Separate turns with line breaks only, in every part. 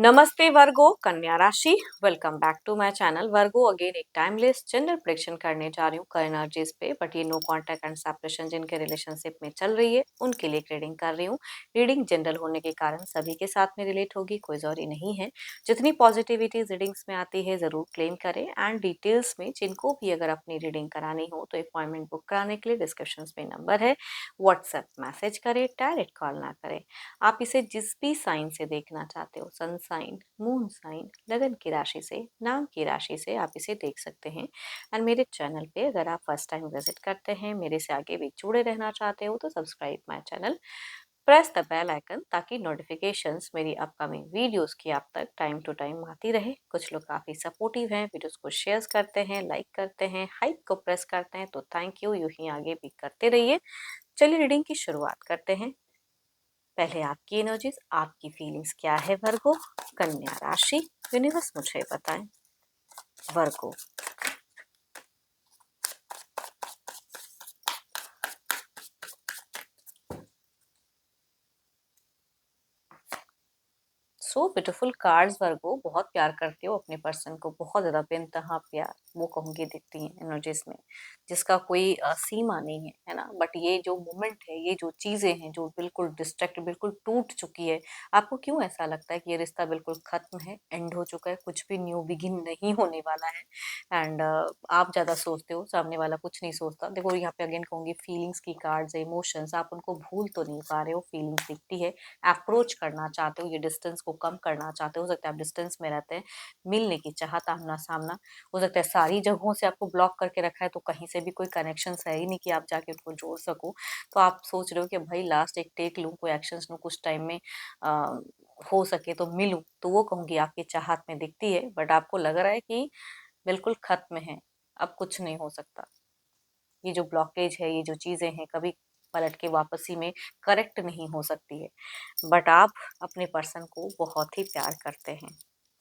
नमस्ते वर्गो कन्या राशि। Welcome back to my channel Virgo. Again एक टाइमलेस जेंडर प्रेडिक्शन करने जा रही हूँ कर एनर्जीज पे, बट ये नो कांटेक्ट एंड सेपरेशन जिनके रिलेशनशिप में चल रही है उनके लिए रीडिंग कर रही हूँ। रीडिंग जनरल होने के कारण सभी के साथ में रिलेट होगी, कोई जरूरी नहीं है। जितनी पॉजिटिविटी रीडिंग्स में आती है जरूर क्लेम करें, एंड डिटेल्स में जिनको भी अगर अपनी रीडिंग करानी हो तो अपॉइंटमेंट बुक कराने के लिए डिस्क्रिप्शन में नंबर है, व्हाट्सएप मैसेज करें, डायरेक्ट कॉल ना करें। आप इसे जिस भी साइन से देखना चाहते हो, सन साइन, मून साइन, लगन की राशि से, नाम की राशि से आप इसे देख सकते हैं। एंड मेरे चैनल पे अगर आप फर्स्ट टाइम विजिट करते हैं, मेरे से आगे भी जुड़े रहना चाहते हो तो subscribe my channel, press the bell icon ताकि नोटिफिकेशंस मेरी अपकमिंग वीडियोस की आप तक टाइम टू टाइम आती रहे। कुछ लोग काफ़ी सपोर्टिव हैं, वीडियोस को शेयर करते हैं, लाइक करते हैं, हाइप को प्रेस करते हैं, तो थैंक यू, यूं ही आगे भी करते रहिए। चलिए रीडिंग की शुरुआत करते हैं। पहले आपकी एनर्जीज, आपकी फीलिंग्स क्या है वर्गो कन्या राशि, यूनिवर्स मुझे बताएं। वर्गो, सो ब्यूटीफुल कार्ड्स वर्गो, बहुत प्यार करते हो अपने पर्सन को, बहुत ज्यादा बेइंतहा प्यार वो कहूंगी दिखती है एनर्जीज में, जिसका कोई सीमा नहीं है ना। बट ये जो मोमेंट है, ये जो चीजें हैं जो बिल्कुल डिस्ट्रैक्ट, बिल्कुल टूट चुकी है, आपको क्यों ऐसा लगता है कि ये रिश्ता बिल्कुल खत्म है, एंड हो चुका है, कुछ भी न्यू बिगिन नहीं होने वाला है। एंड आप ज्यादा सोचते हो, सामने वाला कुछ नहीं सोचता। देखो यहाँ पे अगेन कहूंगी फीलिंग्स की कार्ड्स है, इमोशंस, आप उनको भूल तो नहीं पा रहे हो, फीलिंग्स दिखती है, अप्रोच करना चाहते हो, ये डिस्टेंस को कम करना चाहते हो सकता है आप डिस्टेंस में रहते हैं, मिलने की चाहत, आमना सामना, हो सकता है सारी जगहों से आपको ब्लॉक करके रखा है तो कहीं से भी कोई कनेक्शन है ही नहीं कि आप जाके उनको जोड़ सको। तो आप सोच रहे हो कि भाई लास्ट एक टेक लूँ, कोई एक्शंस लूँ, कुछ टाइम में आ, हो सके तो मिलूं, तो वो कहूंगी आपकी चाहत में दिखती है। बट आपको लग रहा है कि बिल्कुल खत्म है, अब कुछ नहीं हो सकता। ये जो ब्लॉकेज है, ये जो चीजें हैं, कभी पलट के वापसी में करेक्ट नहीं हो सकती है। बट आप अपने पर्सन को बहुत ही प्यार करते हैं,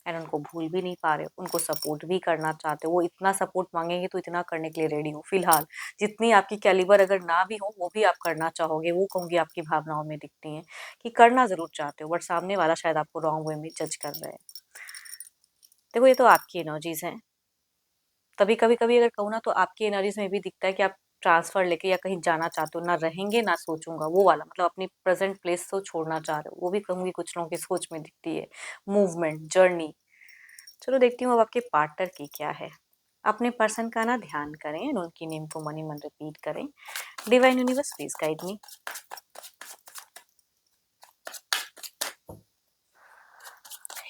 एंड उनको भूल भी नहीं पा रहे हो, उनको सपोर्ट भी करना चाहते हो। वो इतना सपोर्ट मांगेंगे तो इतना करने के लिए रेडी हो फिलहाल। जितनी आपकी कैलिबर अगर ना भी हो वो भी आप करना चाहोगे, वो कहूंगी आपकी भावनाओं में दिखती हैं कि करना जरूर चाहते हो, बट सामने वाला शायद आपको रॉन्ग वे में जज कर रहे हैं। देखो ये तो आपकी एनर्जीज हैं। तभी कभी कभी अगर कहूँ ना तो आपकी एनर्जीज में भी दिखता है कि आप ट्रांसफर लेके या कहीं जाना चाहते हो, ना रहेंगे ना सोचूंगा, वो वाला मतलब अपनी प्रेजेंट प्लेस तो छोड़ना चाह रहे हो, वो भी कहूंगी कुछ लोगों की सोच में दिखती है। Movement, journey. चलो देखती हूँ अब आपके पार्टनर की क्या है। अपने पर्सन का ना ध्यान करें और उनकी नेम को मनी मन रिपीट करें। Divine universe please guide me.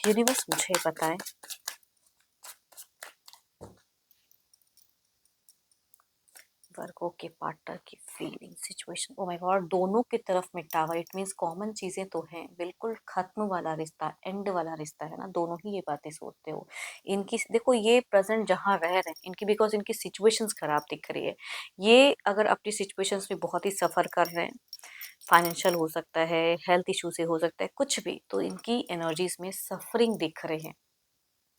Universe मुझे बताएं वर्गो के पार्टनर की feeling situation. Oh my God, दोनों की तरफ मिटा हुआ, इट मीन्स कॉमन चीजें तो हैं, बिल्कुल खत्म वाला रिश्ता, एंड वाला रिश्ता है ना, दोनों ही ये बातें सोचते हो। इनकी देखो ये प्रेजेंट जहाँ रह रहे हैं इनकी, बिकॉज इनकी सिचुएशंस खराब दिख रही है। ये अगर अपनी सिचुएशंस में बहुत ही सफर कर रहे हैं, फाइनेंशियल हो सकता है, हेल्थ इशू से हो सकता है, कुछ भी, तो इनकी एनर्जीज में सफरिंग दिख रहे हैं।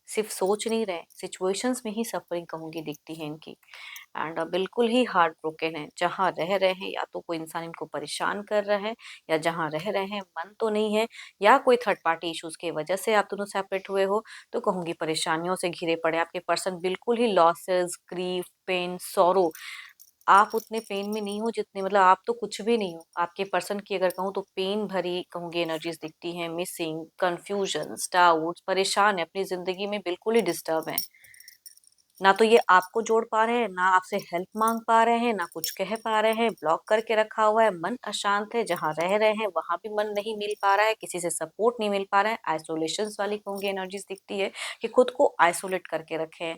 सिर्फ सोच नहीं रहे, सिचुएशंस में ही सफरिंग कहूंगी दिखती है इनकी। एंड बिल्कुल ही हार्ट ब्रोकन है, जहाँ रह रहे हैं या तो कोई इंसान इनको परेशान कर रहा है, या जहाँ रह रहे हैं मन तो नहीं है, या कोई थर्ड पार्टी इश्यूज की वजह से आप दोनों सेपरेट हुए हो, तो कहूंगी परेशानियों से घिरे पड़े आपके पर्सन, बिल्कुल ही लॉसेस, ग्रीफ, पेन, सॉरो। आप उतने पेन में नहीं हो जितने, मतलब आप तो कुछ भी नहीं हो, आपके पर्सन की अगर कहूँ तो पेन भरी कहूंगी एनर्जीज दिखती हैं, मिसिंग, कंफ्यूजन, डाउट्स, परेशान है अपनी जिंदगी में, बिल्कुल ही डिस्टर्ब है। ना तो ये आपको जोड़ पा रहे हैं, ना आपसे हेल्प मांग पा रहे हैं, ना कुछ कह पा रहे हैं, ब्लॉक करके रखा हुआ है, मन अशांत है, जहाँ रह रहे हैं वहां भी मन नहीं मिल पा रहा है, किसी से सपोर्ट नहीं मिल पा रहा है, आइसोलेशन वाली कहूंगी एनर्जीज दिखती है कि खुद को आइसोलेट करके रखे हैं।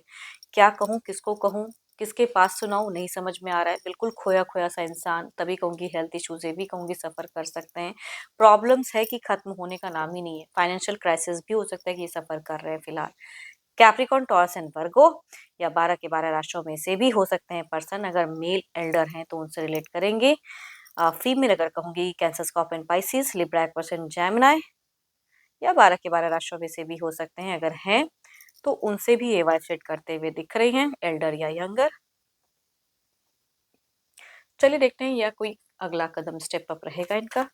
क्या कहूँ, किसको कहूँ, किसके पास सुनाऊं, नहीं समझ में आ रहा है, बिल्कुल खोया खोया सा इंसान। तभी कहूंगी हेल्थ इशू से भी कहूंगी सफर कर सकते हैं। प्रॉब्लम्स है कि खत्म होने का नाम ही नहीं है, फाइनेंशियल क्राइसिस भी हो सकता है कि ये सफर कर रहे हैं फिलहाल। कैप्रिकॉन, टॉरस एंड वर्गो, या 12 के 12 राशियों में से भी हो सकते हैं पर्सन। अगर मेल एल्डर हैं तो उनसे रिलेट करेंगे। फीमेल अगर कहूंगी cancer, Scorpio, Pisces, Libra, Aquarius, Gemini, या 12 के 12 राशियों में से भी हो सकते हैं। अगर हैं तो उनसे भी ये वाइब्रेट करते हुए दिख रहे हैं, एल्डर या यंगर। चलिए देखते हैं या कोई अगला कदम स्टेप अप रहेगा इनका।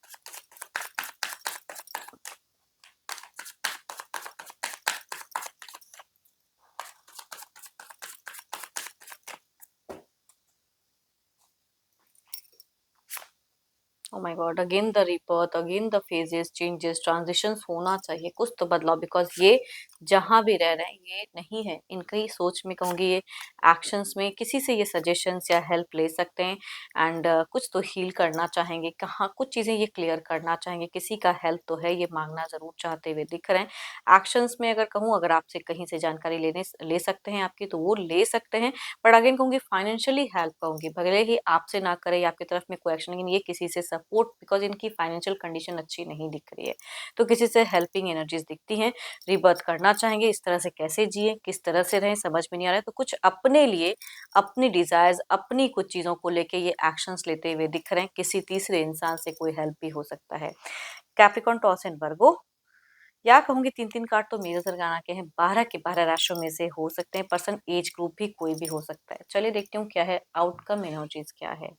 Oh my God, again the rebirth, again the phases, changes, transitions होना चाहिए, कुछ तो बदलाव, बिकॉज ये जहां भी रह रहे हैं ये नहीं है इनकी सोच में, कहूंगी ये एक्शंस में किसी से ये सजेशंस या हेल्प ले सकते हैं। एंड कुछ तो हील करना चाहेंगे, कहाँ कुछ चीजें ये क्लियर करना चाहेंगे, किसी का हेल्प तो है, ये मांगना जरूर चाहते हुए दिख रहे हैं। एक्शंस में अगर कहूँ, अगर आपसे कहीं से जानकारी ले सकते हैं आपकी, तो वो ले सकते हैं। बट अगेन कहूंगी फाइनेंशियली हेल्प कहूंगी, भले ही आपसे ना करे या आपकी तरफ में कोई एक्शन, लेकिन ये किसी से सपोर्ट, बिकॉज इनकी फाइनेंशियल कंडीशन अच्छी नहीं दिख रही है, तो किसी से हेल्पिंग एनर्जीज दिखती हैं। रिबर्थ करना चाहेंगे, इस तरह से कैसे जिए, किस तरह से रहें, समझ में नहीं आ रहा है, तो कुछ अपने लिए, अपनी डिजायर्स, अपनी कुछ चीजों को लेके ये एक्शंस लेते हुए दिख रहे हैं। किसी तीसरे इंसान से कोई हेल्प भी हो सकता है। कैप्रिकॉर्न, टॉरस एंड वर्गो, या कहूंगी तीन तीन कार्ड तो मेरे नजर गाना के हैं, 12 के 12 राशियों में से हो सकते हैं पर्सन, एज ग्रुप भी कोई भी हो सकता है। चलिए देखती हूँ क्या है आउटकम, एनर्जीज क्या है।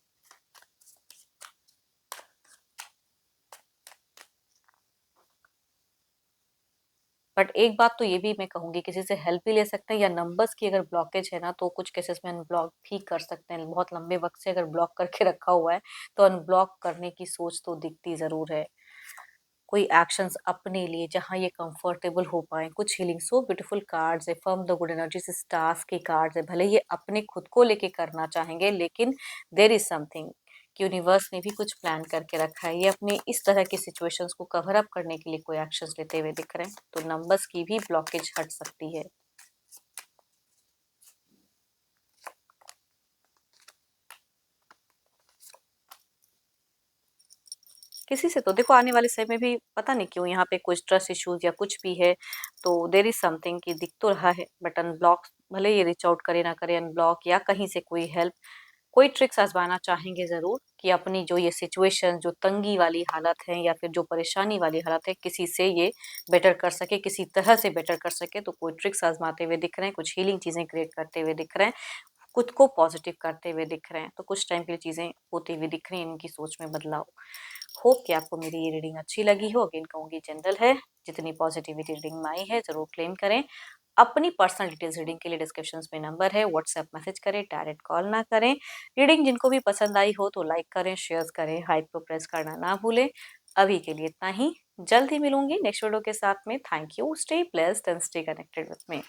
बट एक बात तो ये भी मैं कहूंगी, किसी से हेल्प भी ले सकते हैं, या नंबर्स की अगर ब्लॉकेज है ना, तो कुछ केसेस में अनब्लॉक भी कर सकते हैं। बहुत लंबे वक्त से अगर ब्लॉक करके रखा हुआ है, तो अनब्लॉक करने की सोच तो दिखती जरूर है। कोई एक्शंस अपने लिए जहां ये कंफर्टेबल हो पाए, कुछ हीलिंग, सो ब्यूटीफुल कार्ड्स है, firm the good energy, stars के कार्ड्स है। भले ये अपने खुद को लेके करना चाहेंगे, लेकिन देर इज समथिंग कि यूनिवर्स ने भी कुछ प्लान करके रखा है। ये अपनी इस तरह की सिचुएशंस को कवर अप करने के लिए कोई एक्शंस लेते हुए दिख रहे हैं, तो नंबर्स की भी ब्लॉकेज हट सकती है। किसी से तो देखो आने वाले समय में भी पता नहीं क्यों यहाँ पे कुछ ट्रस्ट इश्यूज या कुछ भी है, तो देर इज समथिंग कि दिख तो रहा है, बट अनब्लॉक, भले ये रीच आउट करे ना करे, अनब्लॉक या कहीं से कोई हेल्प, कोई ट्रिक्स आजमाना चाहेंगे जरूर, कि अपनी जो ये सिचुएशन, जो तंगी वाली हालत है या फिर जो परेशानी वाली हालत है, किसी से ये बेटर कर सके, किसी तरह से बेटर कर सके, तो कोई ट्रिक्स आजमाते हुए दिख रहे हैं, कुछ हीलिंग चीजें क्रिएट करते हुए दिख रहे हैं, खुद को पॉजिटिव करते हुए दिख रहे हैं, तो कुछ टाइम के लिए चीजें होती हुई दिख रही हैं, इनकी सोच में बदलाव। होप कि आपको मेरी ये रीडिंग अच्छी लगी हो। अगेन कहूंगी जनरल है, जितनी पॉजिटिविटी रीडिंग में आई है जरूर क्लेम करें। अपनी पर्सनल डिटेल्स रीडिंग के लिए डिस्क्रिप्शन में नंबर है, व्हाट्सएप मैसेज करें, डायरेक्ट कॉल ना करें। रीडिंग जिनको भी पसंद आई हो तो लाइक करें, शेयर करें, हाइप को प्रेस करना ना भूलें। अभी के लिए इतना ही, जल्द ही मिलूंगी नेक्स्ट वीडियो के साथ में। Thank you, stay blessed and stay connected with me.